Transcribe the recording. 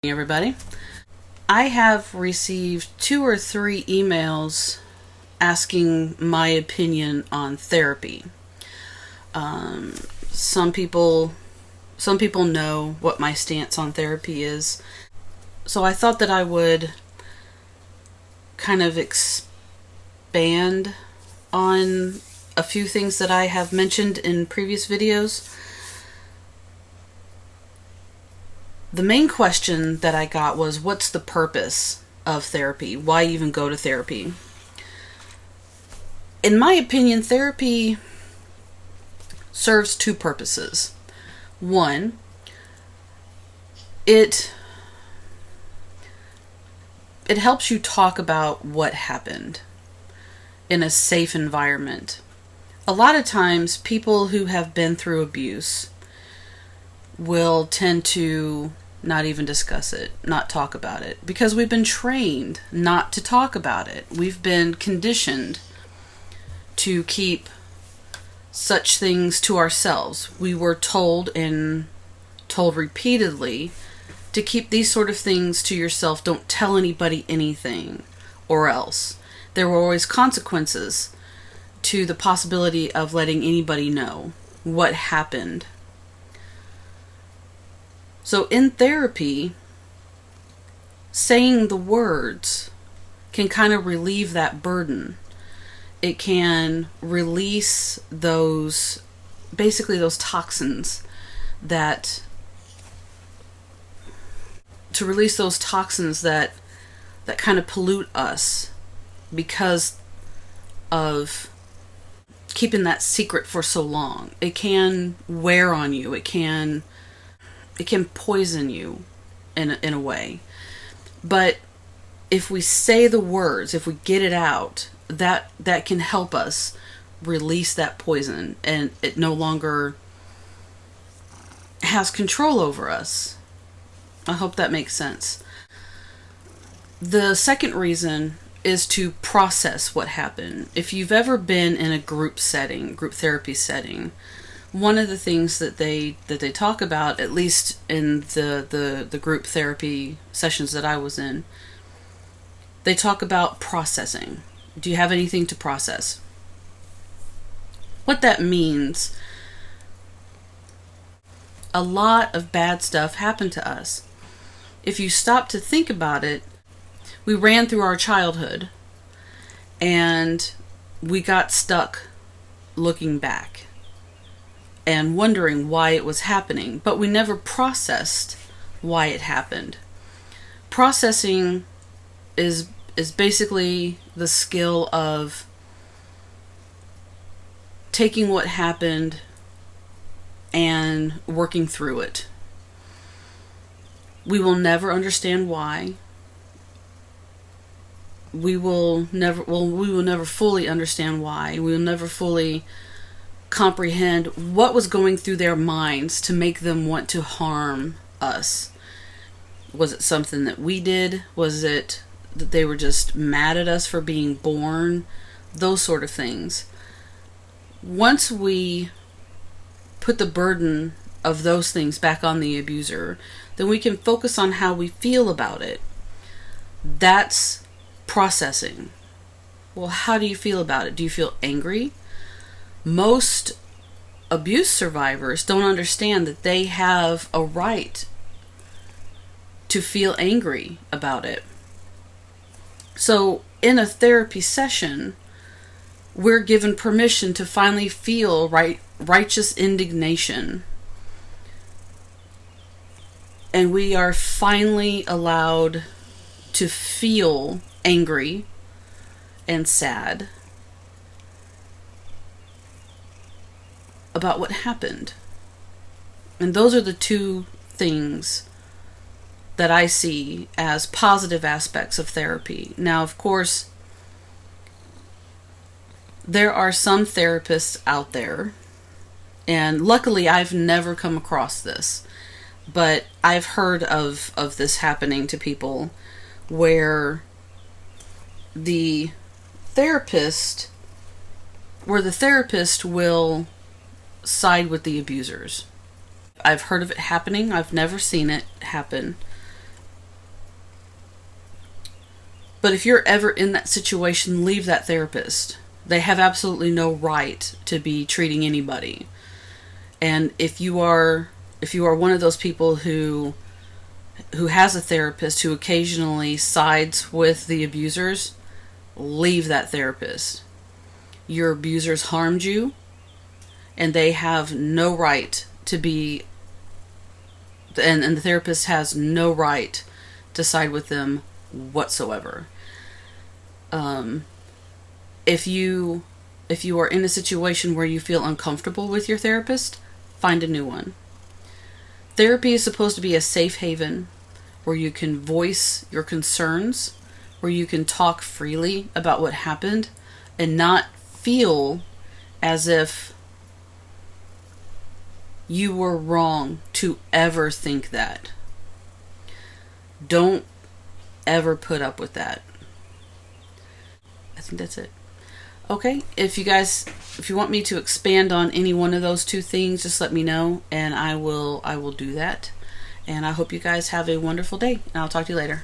Everybody. I have received 2 or 3 emails asking my opinion on therapy. Some people know what my stance on therapy is, so I thought that I would kind of expand on a few things that I have mentioned in previous videos. The main question that I got was, what's the purpose of therapy? Why even go to therapy? In my opinion, therapy serves 2 purposes. One, it helps you talk about what happened in a safe environment. A lot of times, people who have been through abuse will tend to not even discuss it, not talk about it, because we've been trained not to talk about it. We've been conditioned to keep such things to ourselves. We were told repeatedly to keep these sort of things to yourself. Don't tell anybody anything, or else. There were always consequences to the possibility of letting anybody know what happened. So in therapy, saying the words can kind of relieve that burden. It can release those toxins that kind of pollute us because of keeping that secret for so long. It can wear on you. It can poison you in a way. But if we say the words, if we get it out, that can help us release that poison, and it no longer has control over us. I hope that makes sense. The second reason is to process what happened. If you've ever been in a group therapy setting, one of the things that they talk about, at least in the group therapy sessions that I was in, they talk about processing. Do you have anything to process? What that means, a lot of bad stuff happened to us. If you stop to think about it, we ran through our childhood and we got stuck looking back and wondering why it was happening, but we never processed why it happened. Processing is basically the skill of taking what happened and working through it. We will never understand why. We will never fully understand why. We will never fully comprehend what was going through their minds to make them want to harm us. Was it something that we did? Was it that they were just mad at us for being born? Those sort of things. Once we put the burden of those things back on the abuser, then we can focus on how we feel about it. That's processing. Well, how do you feel about it? Do you feel angry? Most abuse survivors don't understand that they have a right to feel angry about it. So in a therapy session, we're given permission to finally feel righteous indignation. And we are finally allowed to feel angry and sad about what happened. And those are the 2 things that I see as positive aspects of therapy. Now, of course, there are some therapists out there, and luckily I've never come across this, but I've heard of this happening to people, where the therapist will side with the abusers. I've heard of it happening. I've never seen it happen. But if you're ever in that situation, leave that therapist. They have absolutely no right to be treating anybody. And if you are one of those people who has a therapist who occasionally sides with the abusers, leave that therapist. Your abusers harmed you, and they have no right to be, and the therapist has no right to side with them whatsoever. If you are in a situation where you feel uncomfortable with your therapist, find a new one. Therapy is supposed to be a safe haven where you can voice your concerns, where you can talk freely about what happened and not feel as if you were wrong to ever think that. Don't ever put up with that. I think that's it. Okay, if you want me to expand on any one of those two things, just let me know, and I will do that. And I hope you guys have a wonderful day, and I'll talk to you later.